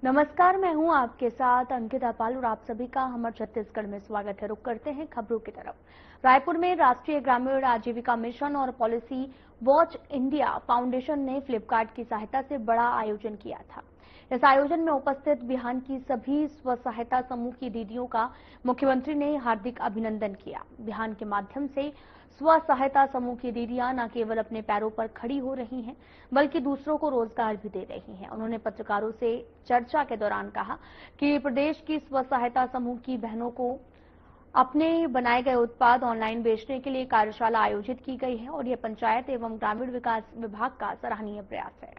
नमस्कार, मैं हूं आपके साथ अंकिता पाल और आप सभी का हमर छत्तीसगढ़ में स्वागत है। रुक करते हैं खबरों की तरफ। रायपुर में राष्ट्रीय ग्रामीण आजीविका मिशन और पॉलिसी वॉच इंडिया फाउंडेशन ने फ्लिपकार्ट की सहायता से बड़ा आयोजन किया था। इस आयोजन में उपस्थित बिहान की सभी स्व सहायता समूह की दीदियों का मुख्यमंत्री ने हार्दिक अभिनंदन किया। बिहान के माध्यम से स्व सहायता समूह की दीदियां न केवल अपने पैरों पर खड़ी हो रही हैं, बल्कि दूसरों को रोजगार भी दे रही हैं। उन्होंने पत्रकारों से चर्चा के दौरान कहा कि प्रदेश की स्व सहायता समूह की बहनों को अपने बनाए गए उत्पाद ऑनलाइन बेचने के लिए कार्यशाला आयोजित की गई है और यह पंचायत एवं ग्रामीण विकास विभाग का सराहनीय प्रयास है।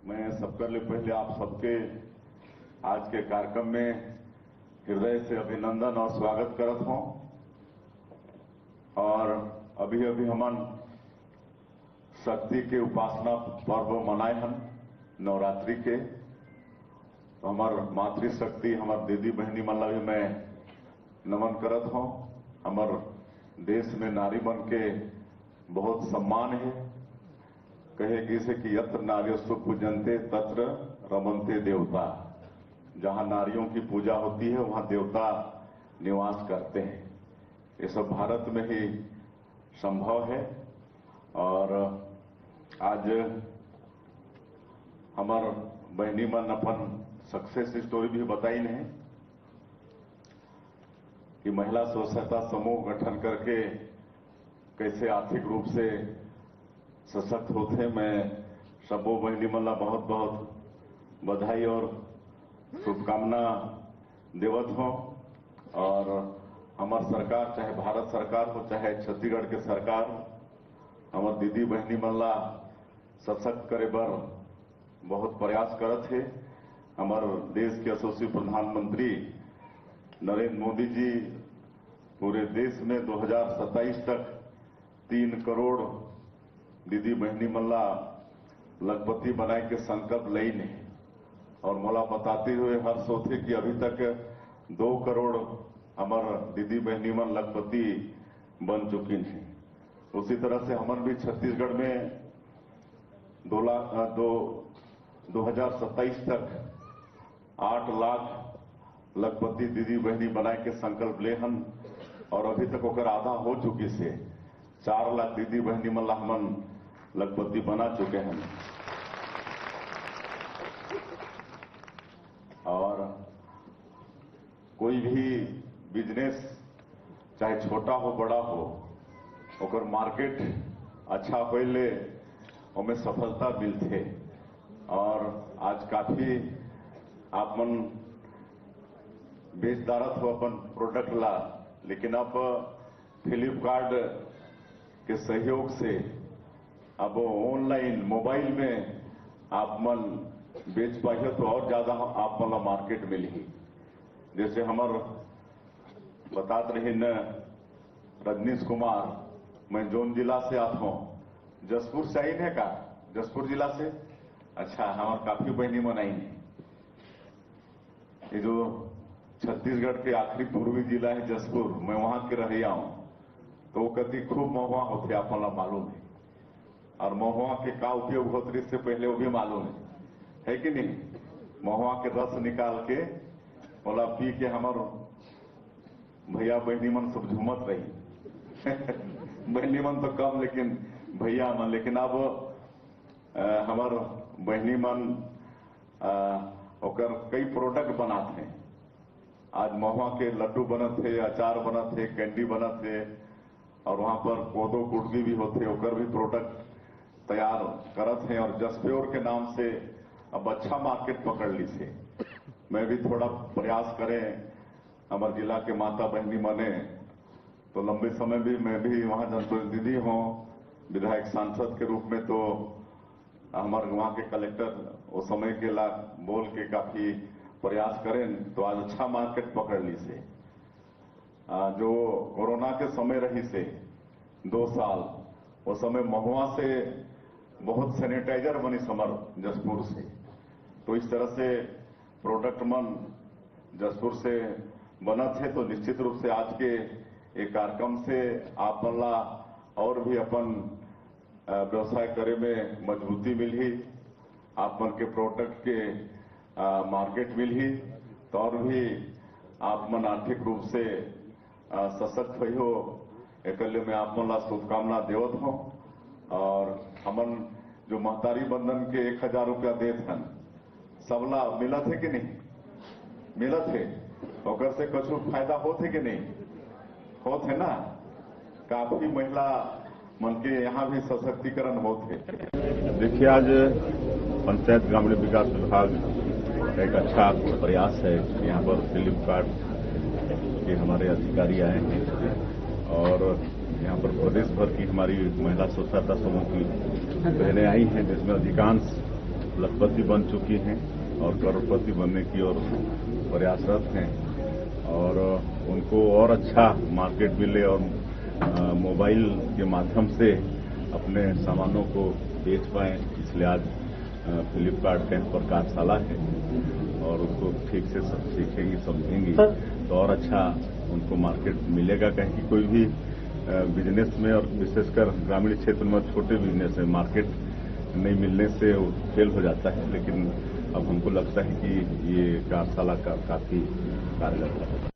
मैं सबसे पहले आप सबके आज के कार्यक्रम में हृदय से अभिनंदन और स्वागत करत हूं। और अभी हमन शक्ति के उपासना पर्व मनाए हम नवरात्रि के। तो हमार मातृशक्ति हमार दीदी बहनी मन भी मैं नमन करत हूं। हमार देश में नारी बन के बहुत सम्मान है। कहे जैसे कि यत्र नार्यस्तु पूजन्ते तत्र रमन्ते देवता। जहां नारियों की पूजा होती है वहां देवता निवास करते हैं। ये सब भारत में ही संभव है। और आज हमार बहनी मन अपन सक्सेस स्टोरी भी बताई नहीं कि महिला स्व सहायता समूह गठन करके कैसे आर्थिक रूप से सशक्त होते। मैं सबो बहनी मन ला बहुत बहुत बधाई और शुभकामना देवत हूं। और हमार सरकार, चाहे भारत सरकार हो चाहे छत्तीसगढ़ के सरकार, हमार दीदी बहनी मन ला सशक्त करे बर बहुत प्रयास करत है। हमार देश के यशस्वी प्रधानमंत्री नरेंद्र मोदी जी पूरे देश में 2027 तक 3 करोड़ दीदी बहनी मन ला लखपति बनाए के संकल्प लई ने। और मोला बताते हुए हर्ष होते कि अभी तक 2 करोड़ हमार दीदी बहनी मन लखपति बन चुकी हैं। उसी तरह से हमन भी छत्तीसगढ़ में 2027 तक 8 लाख लखपति दीदी बहनी बनाए के संकल्प ले हन। और अभी तक ओकर आधा हो चुकी से 4 लाख दीदी बहनी मन ला हमन लखपति बना चुके हैं। और कोई भी बिजनेस चाहे छोटा हो बड़ा हो, ओकर मार्केट अच्छा होले ओमें सफलता मिलते। और आज काफी आप मन बेचदारत हो अपन प्रोडक्ट ला, लेकिन अब फ्लिपकार्ट के सहयोग से अब ऑनलाइन मोबाइल में आप मन बेच पाइए तो और ज्यादा आप मन ला मार्केट मिली। जैसे हमार बतात रही न रजनीश कुमार, मैं जोन जिला से आता हूं, जसपुर से आई है का, जसपुर जिला से। अच्छा, हमार काफी बहनी मन आई है। ये जो छत्तीसगढ़ के आखिरी पूर्वी जिला है जसपुर, मैं वहां के रहिया हूं। तो वो कति खूब महुआ होते आप मन ला मालूम है। और महुआ के का उपयोग होते इससे पहले वो भी मालूम है कि नहीं। महुआ के रस निकाल के बोला पी के हमार भैया बहनी मन सब झूमत रही बहनी मन तो कम, लेकिन भैया मन। लेकिन अब हमार बहनी मन ओकर कई प्रोडक्ट बनाते हैं। आज महुआ के लड्डू बनत है, अचार बनत है, कैंडी बनत है। और वहां पर कोदो कुटकी भी होते, ओकर भी प्रोडक्ट तैयार करत हैं। और जसप्योर के नाम से अब अच्छा मार्केट पकड़ ली से। मैं भी थोड़ा प्रयास करें हमारे जिला के माता बहनी मने। तो लंबे समय भी मैं भी वहां जनप्रतिनिधि हूं, विधायक सांसद के रूप में। तो हमारे वहां के कलेक्टर उस समय के ला बोल के काफी प्रयास करें तो आज अच्छा मार्केट पकड़ ली से। जो कोरोना के समय रही से 2 साल, उस समय महुआ से बहुत सैनिटाइजर बनी समर जसपुर से। तो इस तरह से प्रोडक्ट मन जसपुर से बनत है। तो निश्चित रूप से आज के एक कार्यक्रम से आप मन ला और भी अपन व्यवसाय करे में मजबूती मिली। आप मन के प्रोडक्ट के मार्केट मिली तो और भी आप मन आर्थिक रूप से सशक्त हुई हो। एक में आप मन ला शुभकामना देवत हो। और हमन जो महतारी बंधन के 1000 रुपया देत हन सबला मिलत है कि नहीं? मिलत है। और से कुछ फायदा होते कि नहीं होते है ना? काफी महिला मन के यहाँ भी सशक्तिकरण होते। देखिए, आज पंचायत ग्रामीण विकास विभाग का एक अच्छा प्रयास है। यहाँ पर फ्लिपकार्ट के हमारे अधिकारी आए हैं और यहाँ पर प्रदेश भर की हमारी महिला स्वसहायता समूह की बहनें आई हैं, जिसमें अधिकांश लखपति बन चुकी हैं और करोड़पति बनने की ओर प्रयासरत हैं। और उनको और अच्छा मार्केट मिले और मोबाइल के माध्यम से अपने सामानों को बेच पाएं, इसलिए आज फ्लिपकार्ट कैंप पर कार्यशाला है और उसको ठीक से सब सीखेंगी समझेंगी तो और अच्छा उनको मार्केट मिलेगा। कहीं कि कोई भी बिजनेस में और विशेषकर ग्रामीण क्षेत्र में छोटे बिजनेस में मार्केट नहीं मिलने से वो फेल हो जाता है। लेकिन अब हमको लगता है कि ये कार्यशाला का काफी कारगर है।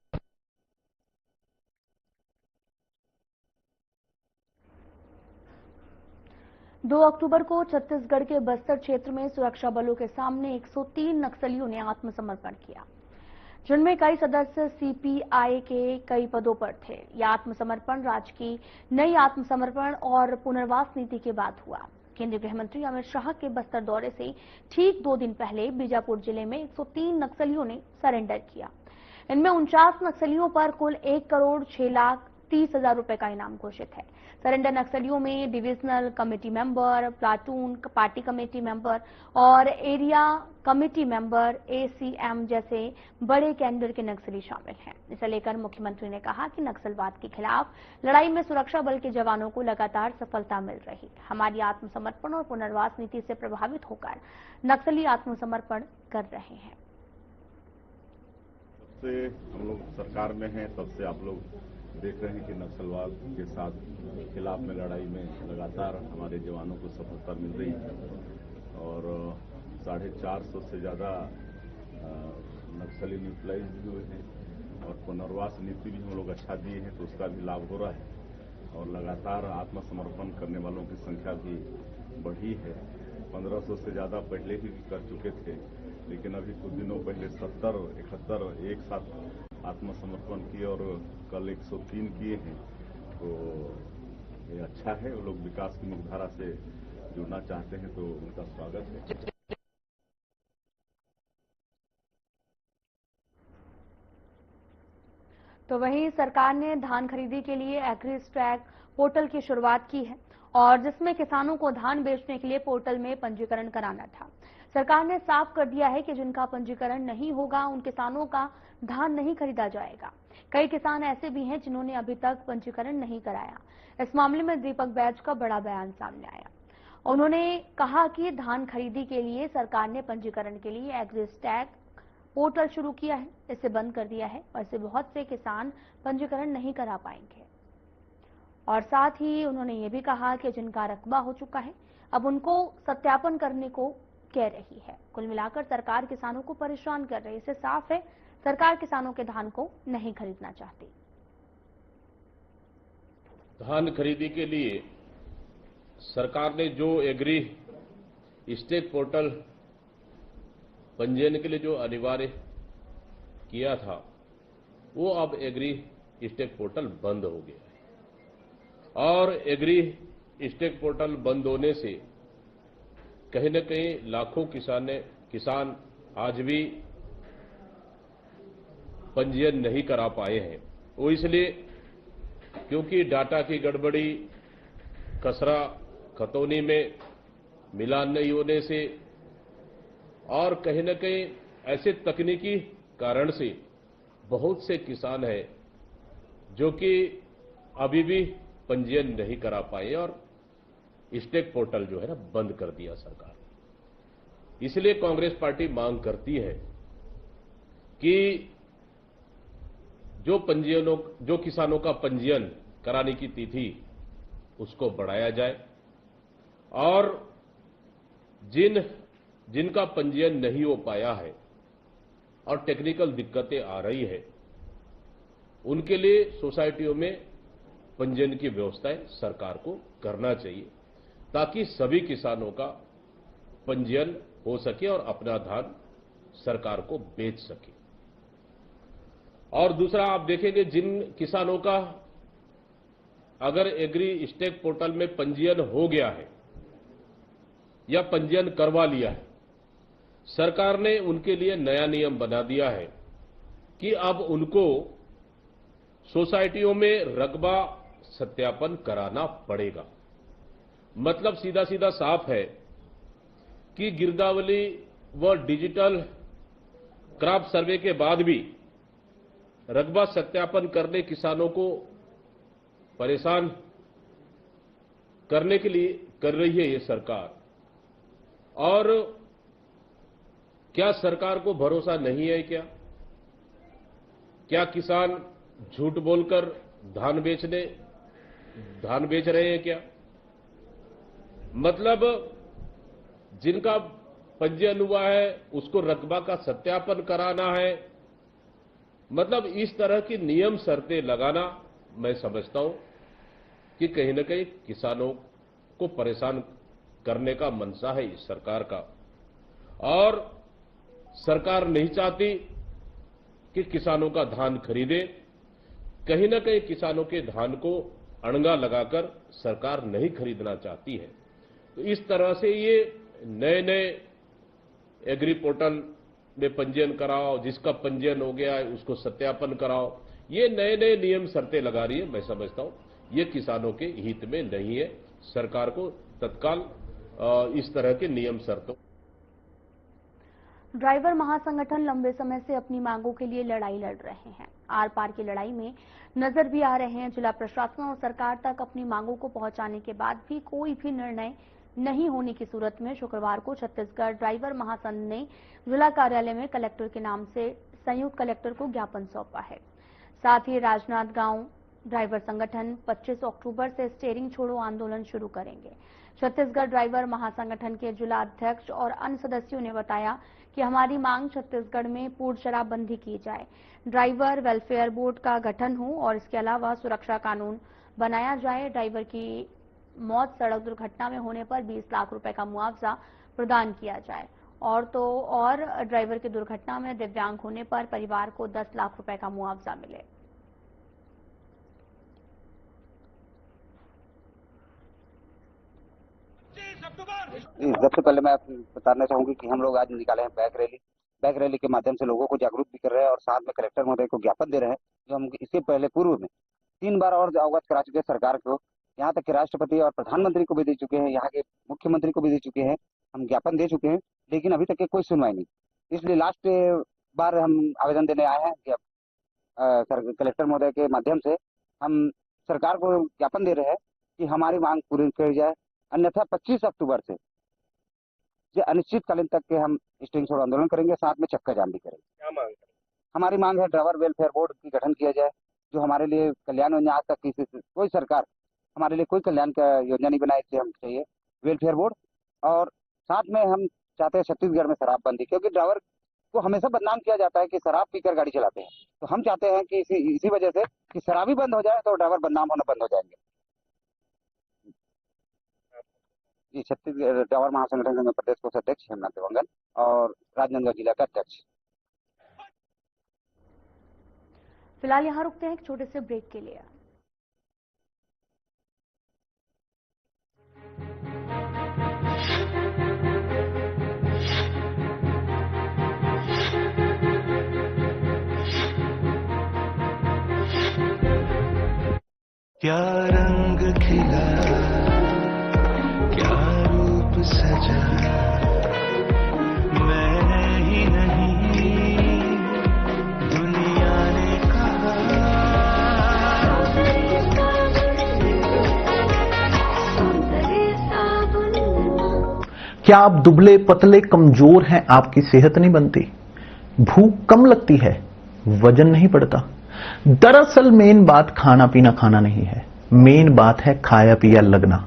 2 अक्टूबर को छत्तीसगढ़ के बस्तर क्षेत्र में सुरक्षा बलों के सामने 103 नक्सलियों ने आत्मसमर्पण किया, जिनमें कई सदस्य सीपीआई के कई पदों पर थे। यह आत्मसमर्पण राज्य की नई आत्मसमर्पण और पुनर्वास नीति के बाद हुआ। केंद्रीय गृह मंत्री अमित शाह के बस्तर दौरे से ठीक 2 दिन पहले बीजापुर जिले में 103 नक्सलियों ने सरेंडर किया। इनमें 49 नक्सलियों पर कुल 1,06,30,000 रुपए का इनाम घोषित है। सरेंडर नक्सलियों में divisional committee member, platoon party committee member और एरिया कमेटी मेंबर, एसीएम जैसे बड़े कैडर के नक्सली शामिल हैं। इसे लेकर मुख्यमंत्री ने कहा कि नक्सलवाद के खिलाफ लड़ाई में सुरक्षा बल के जवानों को लगातार सफलता मिल रही। हमारी आत्मसमर्पण और पुनर्वास नीति से प्रभावित होकर नक्सली आत्मसमर्पण कर रहे हैं। से हम लोग सरकार में हैं, तब से आप लोग देख रहे हैं कि नक्सलवाद के साथ खिलाफ में लड़ाई में लगातार हमारे जवानों को सफलता मिल रही है और 450 से ज्यादा नक्सली न्यूट्रलाइज भी हुए हैं और पुनर्वास नीति भी हम लोग अच्छा दिए हैं तो उसका भी लाभ हो रहा है और लगातार आत्मसमर्पण करने वालों की संख्या भी बढ़ी है। 1500 से ज्यादा पहले ही कर चुके थे, लेकिन अभी कुछ दिनों पहले 70-71 एक साथ आत्मसमर्पण किए और कल 103 किए हैं। तो ये अच्छा है। वो लोग विकास की मुख्यधारा से जुड़ना चाहते हैं तो उनका स्वागत है। तो वहीं सरकार ने धान खरीदी के लिए एग्रीस्टैक पोर्टल की शुरुआत की है और जिसमें किसानों को धान बेचने के लिए पोर्टल में पंजीकरण कराना था। सरकार ने साफ कर दिया है कि जिनका पंजीकरण नहीं होगा उन किसानों का धान नहीं खरीदा जाएगा। कई किसान ऐसे भी हैं जिन्होंने अभी तक पंजीकरण नहीं कराया। इस मामले में दीपक बैज का बड़ा बयान सामने आया। उन्होंने कहा कि धान खरीदी के लिए सरकार ने पंजीकरण के लिए एग्रीस्टैक पोर्टल शुरू किया है, इसे बंद कर दिया है और इससे बहुत से किसान पंजीकरण नहीं करा पाएंगे। और साथ ही उन्होंने ये भी कहा कि जिनका रकबा हो चुका है अब उनको सत्यापन करने को कह रही है। कुल मिलाकर सरकार किसानों को परेशान कर रही है। इससे साफ है सरकार किसानों के धान को नहीं खरीदना चाहती। धान खरीदी के लिए सरकार ने जो एग्री स्टेक पोर्टल पंजीयन के लिए जो अनिवार्य किया था वो अब एग्री स्टेक पोर्टल बंद हो गया है और एग्री स्टेक पोर्टल बंद होने से कहीं न कहीं लाखों किसान आज भी पंजीयन नहीं करा पाए हैं। वो इसलिए क्योंकि डाटा की गड़बड़ी, खसरा खतौनी में मिलान नहीं होने से और कहीं न कहीं ऐसे तकनीकी कारण से बहुत से किसान हैं जो कि अभी भी पंजीयन नहीं करा पाए और स्टेक पोर्टल जो है ना बंद कर दिया सरकार। इसलिए कांग्रेस पार्टी मांग करती है कि जो किसानों का पंजीयन कराने की तिथि उसको बढ़ाया जाए और जिन जिनका पंजीयन नहीं हो पाया है और टेक्निकल दिक्कतें आ रही है, उनके लिए सोसाइटियों में पंजीयन की व्यवस्थाएं सरकार को करना चाहिए ताकि सभी किसानों का पंजीयन हो सके और अपना धान सरकार को बेच सके। और दूसरा, आप देखेंगे जिन किसानों का अगर एग्री स्टेक पोर्टल में पंजीयन हो गया है या पंजीयन करवा लिया है, सरकार ने उनके लिए नया नियम बना दिया है कि अब उनको सोसाइटियों में रकबा सत्यापन कराना पड़ेगा। मतलब सीधा सीधा साफ है कि गिरदावरी व डिजिटल क्रॉप सर्वे के बाद भी रकबा सत्यापन करने किसानों को परेशान करने के लिए कर रही है ये सरकार। और क्या सरकार को भरोसा नहीं है क्या? क्या किसान झूठ बोलकर धान बेच रहे हैं क्या? मतलब जिनका पंजीयन हुआ है उसको रकबा का सत्यापन कराना है। मतलब इस तरह की नियम शर्तें लगाना मैं समझता हूं कि कहीं न कहीं किसानों को परेशान करने का मंशा है इस सरकार का। और सरकार नहीं चाहती कि किसानों का धान खरीदे। कहीं न कहीं किसानों के धान को अड़ंगा लगाकर सरकार नहीं खरीदना चाहती है। तो इस तरह से ये नए नए एग्री पोर्टल में पंजीयन कराओ, जिसका पंजीयन हो गया है उसको सत्यापन कराओ, ये नए नए नियम शर्तें लगा रही है। मैं समझता हूं ये किसानों के हित में नहीं है। सरकार को तत्काल इस तरह के नियम शर्तों। ड्राइवर महासंगठन लंबे समय से अपनी मांगों के लिए लड़ाई लड़ रहे हैं। आर पार की लड़ाई में नजर भी आ रहे हैं। जिला प्रशासन और सरकार तक अपनी मांगों को पहुंचाने के बाद भी कोई भी निर्णय नहीं होने की सूरत में शुक्रवार को छत्तीसगढ़ ड्राइवर महासंघ ने जिला कार्यालय में कलेक्टर के नाम से संयुक्त कलेक्टर को ज्ञापन सौंपा है। साथ ही राजनांदगांव ड्राइवर संगठन 25 अक्टूबर से स्टीयरिंग छोड़ो आंदोलन शुरू करेंगे। छत्तीसगढ़ ड्राइवर महासंगठन के जिला अध्यक्ष और अन्य सदस्यों ने बताया कि हमारी मांग छत्तीसगढ़ में पूर्ण शराबबंदी की जाए, ड्राइवर वेलफेयर बोर्ड का गठन हो और इसके अलावा सुरक्षा कानून बनाया जाए। ड्राइवर की मौत सड़क दुर्घटना में होने पर 20 लाख रुपए का मुआवजा प्रदान किया जाए और ड्राइवर की दुर्घटना में दिव्यांग होने पर परिवार को 10 लाख रुपए का मुआवजा मिले। सबसे पहले मैं बताना चाहूंगी कि हम लोग आज निकाले हैं बैग रैली के माध्यम से लोगों को जागरूक भी कर रहे हैं और साथ में कलेक्टर महोदय को ज्ञापन दे रहे हैं, जो हम इसके पहले पूर्व में 3 बार और अवगत करा चुके हैं सरकार को। यहाँ तक कि राष्ट्रपति और प्रधानमंत्री को भी दे चुके हैं, यहाँ के मुख्यमंत्री को भी दे चुके हैं, हम ज्ञापन दे चुके हैं, लेकिन अभी तक कोई सुनवाई नहीं। इसलिए लास्ट बार हम आवेदन देने आए हैं कि कलेक्टर महोदय के माध्यम से हम सरकार को ज्ञापन दे रहे हैं कि हमारी मांग पूरी की जाए, अन्यथा 25 अक्टूबर से अनिश्चितकालीन तक के हम स्टीयरिंग छोड़ो आंदोलन करेंगे, साथ में चक्का जाम भी करेंगे। क्या मांग है? हमारी मांग है ड्राइवर वेलफेयर बोर्ड की गठन किया जाए, जो हमारे लिए कल्याण योजना। आज तक किसी कोई सरकार हमारे लिए कोई कल्याण का योजना नहीं बनाई, इसलिए हम चाहिए वेलफेयर बोर्ड। और साथ में हम चाहते हैं छत्तीसगढ़ में शराबबंदी, क्योंकि ड्राइवर को हमेशा बदनाम किया जाता है कि शराब पीकर गाड़ी चलाते हैं। तो हम चाहते हैं कि इसी वजह से कि शराबी बंद हो जाए तो ड्राइवर बदनाम होना बंद हो जाएंगे। जी, छत्तीसगढ़ ड्राइवर महासंगठन में प्रदेश कोष अध्यक्ष हेमनाथ देवंगन और राजनांदगांव जिला का अध्यक्ष। फिलहाल यहाँ रुकते हैं एक छोटे से ब्रेक के लिए। क्या रंग खिला, क्या रूप सजा, मैं ही नहीं दुनिया ने कहा। क्या आप दुबले पतले कमजोर हैं? आपकी सेहत नहीं बनती, भूख कम लगती है, वजन नहीं बढ़ता? दरअसल मेन बात खाना पीना खाना नहीं है, मेन बात है खाया पिया लगना।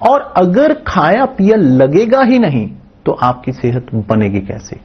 और अगर खाया पिया लगेगा ही नहीं तो आपकी सेहत बनेगी कैसे।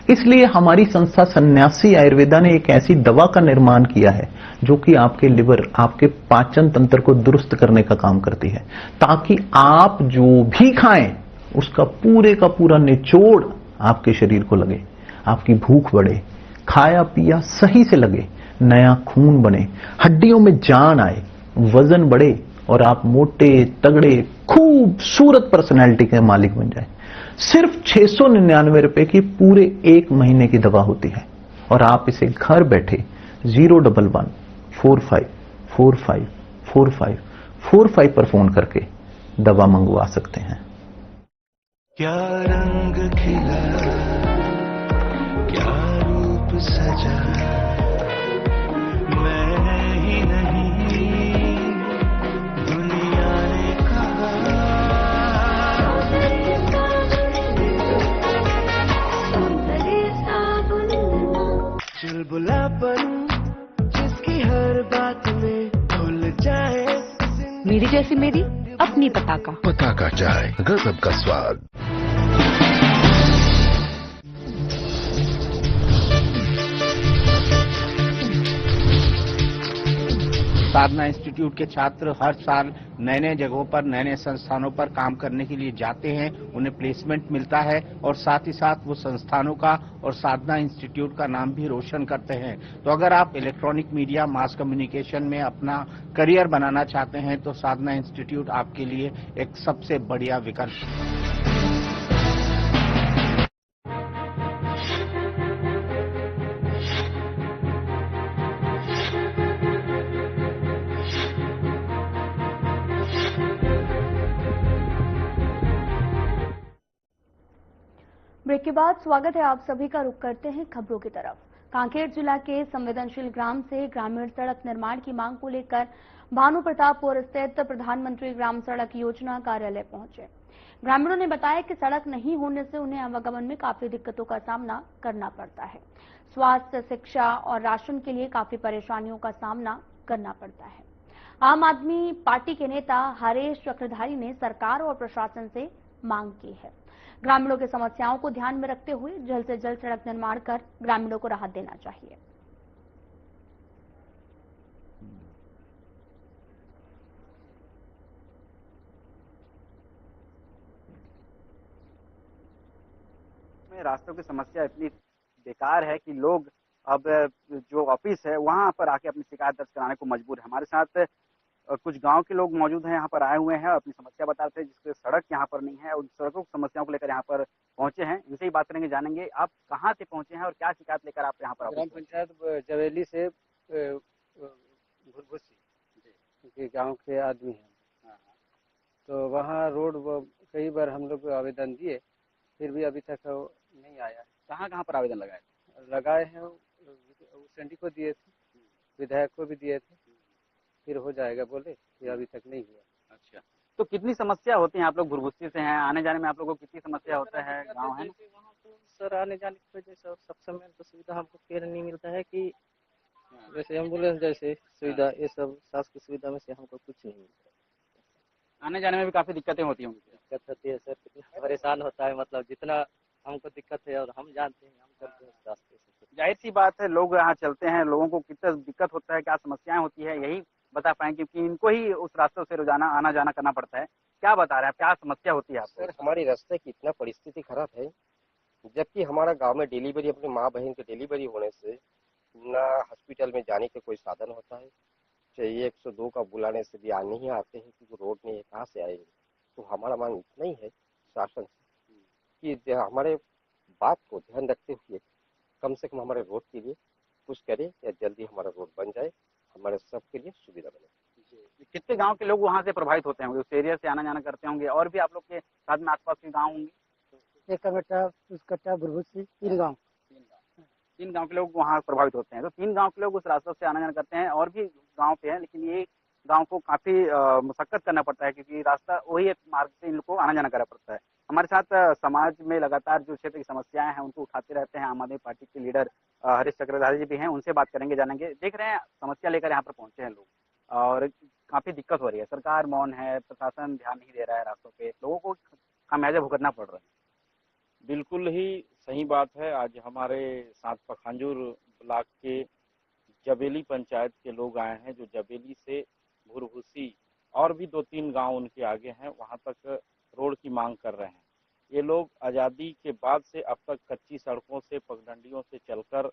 इसलिए हमारी संस्था सन्यासी आयुर्वेदा ने एक ऐसी दवा का निर्माण किया है जो कि आपके लिवर, आपके पाचन तंत्र को दुरुस्त करने का काम करती है, ताकि आप जो भी खाएं उसका पूरे का पूरा निचोड़ आपके शरीर को लगे, आपकी भूख बढ़े, खाया पिया सही से लगे, नया खून बने, हड्डियों में जान आए, वजन बढ़े और आप मोटे तगड़े खूबसूरत पर्सनैलिटी के मालिक बन जाए। सिर्फ 699 रुपए की पूरे 1 महीने की दवा होती है और आप इसे घर बैठे 011-45454545 पर फोन करके दवा मंगवा सकते हैं। क्या रंग खिला, क्या रूप सजा, मैं ही नहीं दुनिया ने कहा। चुलबुला पर जिसकी हर बात में भूल जाए, मेरी जैसी मेरी अपनी पताका चाय, गजब का स्वाद। साधना इंस्टीट्यूट के छात्र हर साल नए नए जगहों पर, नए नए संस्थानों पर काम करने के लिए जाते हैं, उन्हें प्लेसमेंट मिलता है और साथ ही साथ वो संस्थानों का और साधना इंस्टीट्यूट का नाम भी रोशन करते हैं। तो अगर आप इलेक्ट्रॉनिक मीडिया, मास कम्युनिकेशन में अपना करियर बनाना चाहते हैं तो साधना इंस्टीट्यूट आपके लिए एक सबसे बढ़िया विकल्प है। ब्रेक के बाद स्वागत है आप सभी का। रुख करते हैं खबरों की तरफ। कांकेर जिला के संवेदनशील ग्राम से ग्रामीण सड़क निर्माण की मांग को लेकर भानु प्रतापपुर स्थित प्रधानमंत्री ग्राम सड़क योजना कार्यालय पहुंचे। ग्रामीणों ने बताया कि सड़क नहीं होने से उन्हें आवागमन में काफी दिक्कतों का सामना करना पड़ता है। स्वास्थ्य, शिक्षा और राशन के लिए काफी परेशानियों का सामना करना पड़ता है। आम आदमी पार्टी के नेता हरेश चक्रधारी ने सरकार और प्रशासन से मांग की है। ग्रामीणों की समस्याओं को ध्यान में रखते हुए जल्द से जल्द सड़क निर्माण कर ग्रामीणों को राहत देना चाहिए। रास्तों की समस्या इतनी बेकार है कि लोग अब जो ऑफिस है वहां पर आके अपनी शिकायत दर्ज कराने को मजबूर है। हमारे साथ कुछ गांव के लोग मौजूद हैं, यहाँ पर आए हुए हैं, अपनी समस्या बताते हैं, जिसके सड़क यहाँ पर नहीं है। उन सड़कों की समस्याओं को लेकर यहाँ पर पहुंचे हैं, इनसे ही बात करेंगे, जानेंगे आप कहाँ से पहुंचे हैं और क्या शिकायत लेकर आप यहाँ पर। ग्राम पंचायत जवेली से घुरघुसी गांव के आदमी हैं। तो वहाँ रोड कई बार हम लोग आवेदन दिए, फिर भी अभी तक नहीं आया। कहाँ कहाँ पर आवेदन लगाए हैं? सेंडी को दिए थे, विधायक को भी दिए थे, फिर हो जाएगा बोले, ये अभी तक नहीं हुआ। अच्छा, तो कितनी समस्या होती है? आप लोग घुरघुसी से हैं, आने जाने में आप लोगों को कितनी समस्या होता है? गांव है वहाँ तो सर आने जाने की वजह से सबसे मेन तो सुविधा हमको क्लियर नहीं मिलता है कि जैसे एम्बुलेंस जैसे सुविधा, ये सब स्वास्थ्य की सुविधा में से हमको कुछ नहीं मिलता है। आने जाने में भी काफी दिक्कतें होती होंगी। दिक्कत होती है सर, कितना परेशान होता है, मतलब जितना हमको दिक्कत है और हम जानते हैं, हम करते हैं रास्ते से। जाहिर सी बात है, लोग यहाँ चलते हैं, लोगों को कितना दिक्कत होता है, क्या समस्याएं होती है, यही बता पाएंगे, क्योंकि इनको ही उस रास्तों से रोजाना आना जाना करना पड़ता है। क्या बता रहे हैं, क्या समस्या होती है आपको? सर, हमारी रास्ते की इतना परिस्थिति खराब है, जबकि हमारा गांव में डिलीवरी, अपनी माँ बहन की डिलीवरी होने से ना हॉस्पिटल में जाने के कोई साधन होता है, चाहिए 102 का बुलाने से भी नहीं आते हैं, क्योंकि रोड नहीं है, कहाँ से आएंगे। तो हमारा मांग इतना ही है शासन से कि हमारे बात को ध्यान रखते हुए कम से कम हमारे रोड के लिए कुछ करे, या जल्दी हमारा रोड बन जाए, हमारे सबके लिए सुविधा बने। कितने गांव के लोग वहां से प्रभावित होते होंगे, उस एरिया से आना जाना करते होंगे? और भी आप लोग के साथ में आसपास के गांव होंगे? एक कमेटा, उस कट्टा, बुरभुसी, 3 गांव। 3 गांव के लोग वहाँ प्रभावित होते हैं। तो 3 गांव के लोग उस रास्ते से आना जाना करते हैं, और भी गांव पे हैं, लेकिन ये गांव को काफी मशक्कत करना पड़ता है, क्योंकि रास्ता वही एक मार्ग से इन लोग को आना जाना करना पड़ता है। हमारे साथ समाज में लगातार जो क्षेत्र की समस्याएं हैं उनको उठाते रहते हैं आम आदमी पार्टी के लीडर हरीश चक्रधारी जी भी हैं, उनसे बात करेंगे, जानेंगे। देख रहे हैं समस्या लेकर यहाँ पर पहुंचे हैं लोग, और काफी दिक्कत हो रही है। सरकार मौन है, प्रशासन ध्यान नहीं दे रहा है, रास्तों पे लोगों को खामियाजा भुगतना पड़ रहा है। बिल्कुल ही सही बात है। आज हमारे साथ पखांजूर ब्लॉक के जबेली पंचायत के लोग आए हैं, जो जबेली से भुरभुसी और भी 2-3 गांव उनके आगे हैं, वहां तक रोड की मांग कर रहे हैं। ये लोग आज़ादी के बाद से अब तक कच्ची सड़कों से, पगडंडियों से चलकर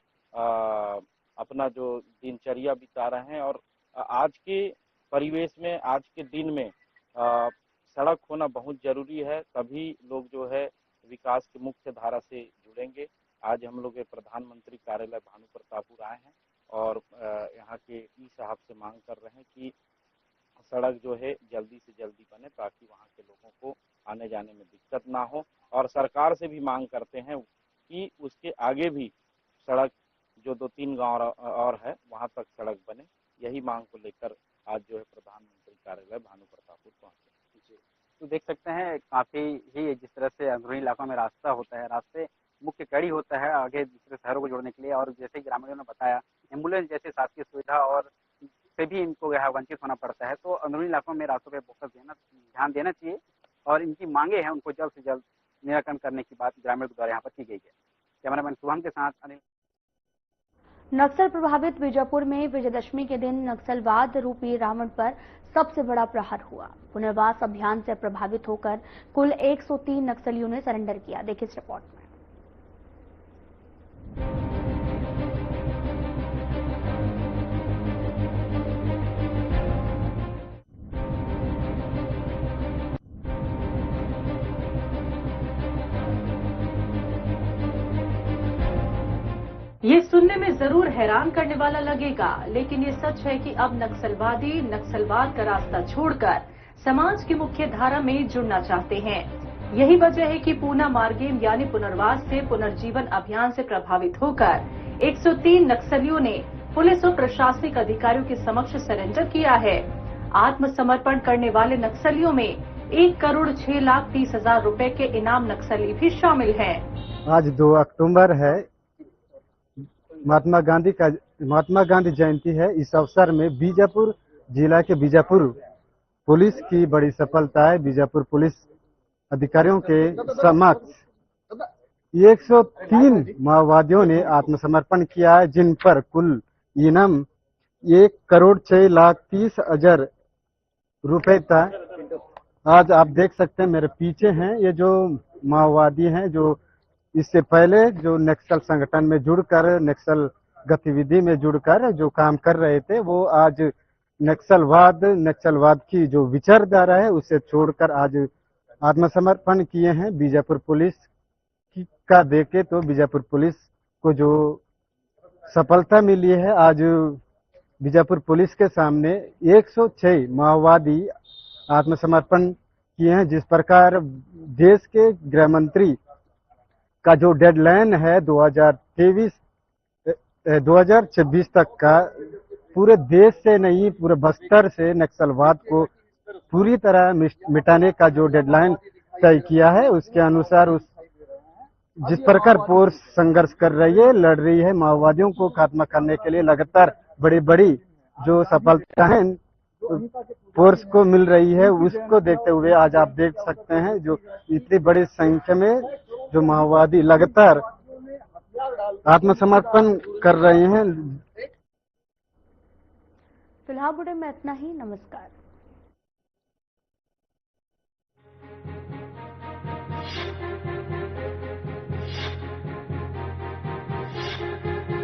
अपना जो दिनचर्या बिता रहे हैं और आज के परिवेश में, आज के दिन में सड़क होना बहुत जरूरी है, तभी लोग जो है विकास की मुख्य धारा से जुड़ेंगे। आज हम लोग प्रधानमंत्री कार्यालय भानु प्रतापपुर आए हैं और यहाँ के ई साहब से मांग कर रहे हैं कि सड़क जो है जल्दी से जल्दी बने, ताकि वहाँ के लोगों को आने जाने में दिक्कत ना हो। और सरकार से भी मांग करते हैं कि उसके आगे भी सड़क जो 2-3 गांव और है वहाँ तक सड़क बने। यही मांग को लेकर आज जो है प्रधानमंत्री कार्यालय भानु प्रतापपुर पहुंचे। तो देख सकते हैं काफी ही जिस तरह से अंदरूनी इलाकों में रास्ता होता है, रास्ते मुख्य कड़ी होता है आगे दूसरे शहरों को जोड़ने के लिए, और जैसे ग्रामीणों ने बताया एम्बुलेंस जैसे शासकीय सुविधा और से भी इनको वंचित होना पड़ता है। तो अंदरूनी इलाकों में रास्तों पर ध्यान देना चाहिए और इनकी मांगे हैं उनको जल्द से जल्द निराकरण करने की बात ग्रामीणों के द्वारा यहाँ पर की गई है। कैमरामैन शुभम के साथ अनिल। नक्सल प्रभावित बीजापुर में विजयदशमी के दिन नक्सलवाद रूपी रावण पर सबसे बड़ा प्रहार हुआ। पुनर्वास अभियान से प्रभावित होकर कुल 103 नक्सलियों ने सरेंडर किया। देखिए इस रिपोर्ट में। ये सुनने में जरूर हैरान करने वाला लगेगा, लेकिन ये सच है कि अब नक्सलवादी नक्सलवाद का रास्ता छोड़कर समाज की मुख्य धारा में जुड़ना चाहते हैं। यही वजह है कि पूना मार्गेम यानी पुनर्वास से पुनर्जीवन अभियान से प्रभावित होकर 103 नक्सलियों ने पुलिस और प्रशासनिक अधिकारियों के समक्ष सरेंडर किया है। आत्मसमर्पण करने वाले नक्सलियों में 1,06,30,000 रुपए के इनाम नक्सली भी शामिल हैं। आज 2 अक्टूबर है, महात्मा गांधी जयंती है। इस अवसर में बीजापुर जिला के बीजापुर पुलिस की बड़ी सफलता है। बीजापुर पुलिस अधिकारियों के समक्ष 103 माओवादियों ने आत्मसमर्पण किया है, जिन पर कुल इनाम 1,06,30,000 रुपए था। आज आप देख सकते हैं मेरे पीछे हैं, ये जो माओवादी हैं जो इससे पहले जो नक्सल संगठन में जुड़कर, नक्सल गतिविधि में जुड़कर जो काम कर रहे थे, वो आज नक्सलवाद की जो विचारधारा है उसे छोड़कर आज आत्मसमर्पण किए हैं। बीजापुर पुलिस का देखे तो बीजापुर पुलिस को जो सफलता मिली है, आज बीजापुर पुलिस के सामने 106 माओवादी आत्मसमर्पण किए हैं। जिस प्रकार देश के गृह मंत्री का जो डेडलाइन है 2026 तक का, पूरे देश से नहीं पूरे बस्तर से नक्सलवाद को पूरी तरह मिटाने का जो डेडलाइन तय किया है, उसके अनुसार जिस प्रकार फोर्स संघर्ष कर रही है, लड़ रही है, माओवादियों को खात्मा करने के लिए लगातार बड़ी जो सफलताएं फोर्स को मिल रही है, उसको देखते हुए आज आप देख सकते हैं जो इतनी बड़ी संख्या में जो माओवादी लगातार आत्मसमर्पण कर रहे हैं। फिलहाल बुलेटिन में इतना ही। नमस्कार।